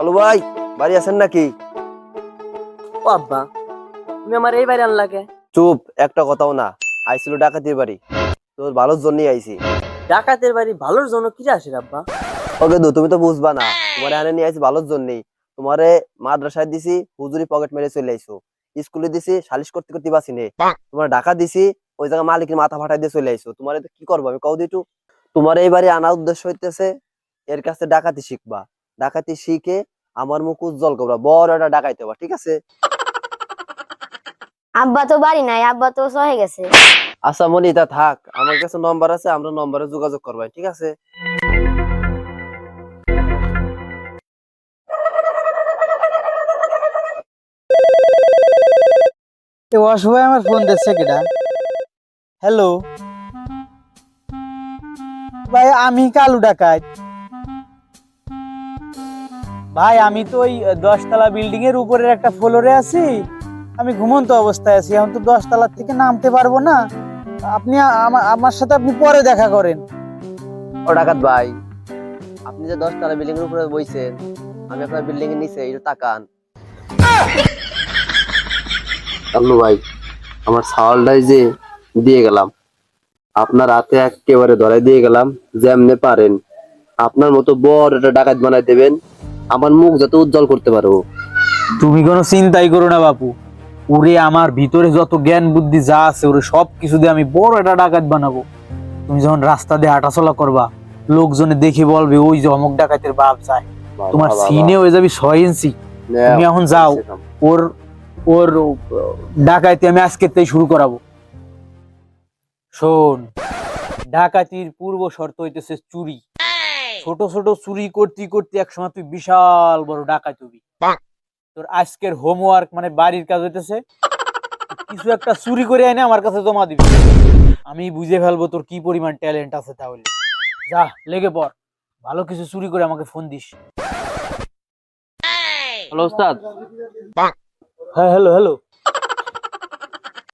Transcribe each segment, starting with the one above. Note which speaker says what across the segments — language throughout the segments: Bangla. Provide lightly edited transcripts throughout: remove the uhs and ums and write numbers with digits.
Speaker 1: কালু ভাই বাড়ি আছেন নাকি?
Speaker 2: ও আব্বা, তুমি আমার এই বাড়ি আনলা কে?
Speaker 1: চুপ, একটা কথাও না। আইছিল ডাকাতির বাড়ি, তোর ভালোর জন্যই আইছি।
Speaker 2: ডাকাতের বাড়ি ভালোর জন্য কি আসে আব্বা?
Speaker 1: ওকে দু, তুমি তো বুঝবা না। তোমার এখানে নিয়ে আইছি ভালোর জন্যই। তোমারে মাদ্রাসায় দিছি, হুজুরি পকেট মেরে চলে আইছো। স্কুলে দিছি, সালিশ করতে করতে বাসি নে। তোমার ঢাকা দিছি, ওই জায়গা মালিকের মাথা ফাটাই দিয়ে চলে আইছো। তোমারে কি করবো আমি কও দিটু? তোমার এই বাড়ি আনার উদ্দেশ্য হইতেছে এর কাছে ডাকাতি শিখবা। ডাকাতি শিখে আমার মুখ উজ্জ্বল করবা, বড় একটা ডাকাইতে হবা, ঠিক আছে?
Speaker 3: আব্বা তো বাড়ি নাই, আব্বা তো সহে গেছে।
Speaker 1: আচ্ছা মনি, তা থাক, আমার কাছে নম্বর আছে, আমরা নম্বরে যোগাযোগ করবাই, ঠিক আছে?
Speaker 4: অসহায় আমার ফোন দিচ্ছে কেডা? হ্যালো ভাই, আমি কালু ডাকাত। ভাই আমি তো ওই 10 তলা বিল্ডিং এর উপরের একটা ফ্লোরে আছি। আমি ঘুমন্ত অবস্থায় আছি, এখন তো 10 তলার থেকে নামতে পারবো না। আপনি আমার সাথে আপনি পরে দেখা করেন।
Speaker 1: ও ডাকাত ভাই, আপনি যে 10 তলা বিল্ডিং এর উপরে বইছেন, আমি আপনার বিল্ডিং এর নিচে, একটু তাকান। কালু ভাই, আমার সাওয়ালটাই যে দিয়ে গেলাম, আপনার হাতে একেবারে ধরাই দিয়ে গেলাম। যেমনে পারেন আপনার মতো বড় একটা ডাকাত বানাই দেবেন, আমার মুখ যাতে উজ্জ্বল করতে পারবো।
Speaker 4: তুমি কোনো চিন্তাই করো না বাপু, ওরে আমার ভিতরে যত জ্ঞান বুদ্ধি যা আছে ওরে সব কিছু দিয়ে আমি বড় একটা ডাকাত বানাবো। তুমি যখন রাস্তা দিয়ে হাঁটাচলা করবা, লোকজনে দেখে বলবে ওই যে অমুক ডাকাতের বাপ যায়। তোমার সিনে হয়ে যাবি 6 ইঞ্চি। তুমি এখন যাও, ওর ওর ডাকাতি আমি আজকে থেকে শুরু করাবো। শোন, ডাকাতির পূর্ব শর্ত হইতেছে চুরি। ছোট ছোট চুরি করতে করতে একসময় তুই বিশাল বড় ডাকাত হবি। তোর আজকের হোমওয়ার্ক মানে বাড়ির কাজ হইতেছে কিছু একটা চুরি করে এনে আমার কাছে জমা দিবি। আমি বুঝে ফেলবো তোর কি পরিমাণ ট্যালেন্ট আছে। তাহলে যা, লেগে পড়, ভালো কিছু চুরি করে আমাকে ফোন দিস।
Speaker 2: হ্যালো ওস্তাদ।
Speaker 4: হ্যাঁ হ্যালো হ্যালো।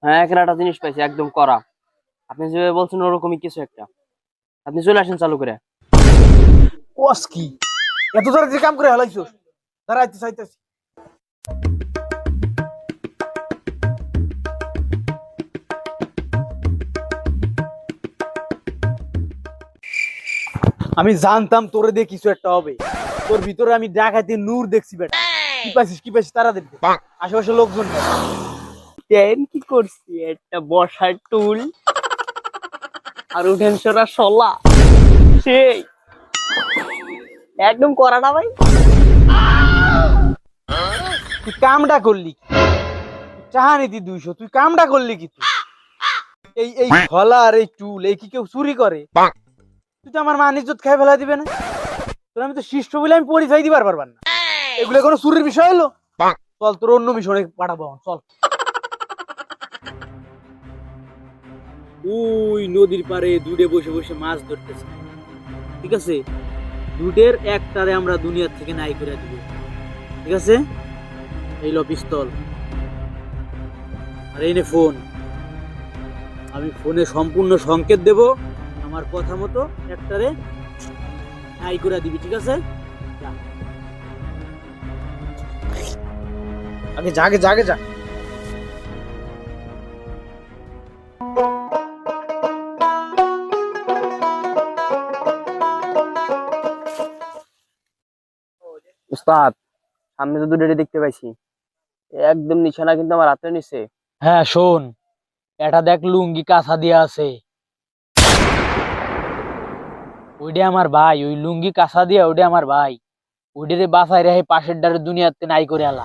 Speaker 2: হ্যাঁ, এখানে একটা জিনিস পাইছি একদম করা। আপনি যেভাবে বলছেন ওরকমই কিছু একটা। আপনি চলে আসেন চালু করে।
Speaker 4: কস কি এত তাড়াতাড়ি কাম করে হালাইছস? দাঁড়াইতে চাইতেছি। আমি জানতাম তোরে দিয়ে কিছু একটা হবে। তোর ভিতরে আমি ডাকাতি নূর দেখছি বেটা। কি পাইছিস তারা দেখবে। আশেপাশে লোকজন নেই।
Speaker 2: দেন কি করছি, একটা বসার টুল আর উঠেন সরা শলা, সেই একদম করা না ভাই।
Speaker 4: তুই কামটা করলি কি? চাহা নীতি 200, তুই কামটা করলি কি? তুই এই ফলা আর এই টুল এই কি কেউ চুরি করে? তুই তো আমার মান ইজ্জত খাই ফেলা দিবে না? তোর আমি তো শিষ্ট বলে আমি পরিচয় দিবার পারবার না। এগুলো কোনো চুরির বিষয় হলো? চল তোর অন্য মিশনে পাঠাবো, চল। ওই নদীর পাড়ে দুটে বসে বসে মাছ ধরতেছে, ঠিক আছে? দুটের একটারে আমরা দুনিয়ার থেকে নাই করে দিব, ঠিক আছে? এই লো পিস্তল, আর এই নে ফোন। আমি ফোনে সম্পূর্ণ সংকেত দেব, আমার কথা মতো একটারে নাই করে দিবি, ঠিক আছে? আগে যা, আগে যা, আগে যা।
Speaker 2: উস্তাদ, সামনে তো দুটো দেখতে পাইছি, একদম নিশানা কিন্তু আমার হাতে নিছে।
Speaker 4: হ্যাঁ শোন, এটা দেখ লুঙ্গি কাঁথা দিয়া আছে, ওইটা আমার ভাই। ওই লুঙ্গি কাঁথা দিয়া ওইটা আমার ভাই। ওইটারে বাসায় রেখে পাশের ডারে দুনিয়াতে নাই করে আলা।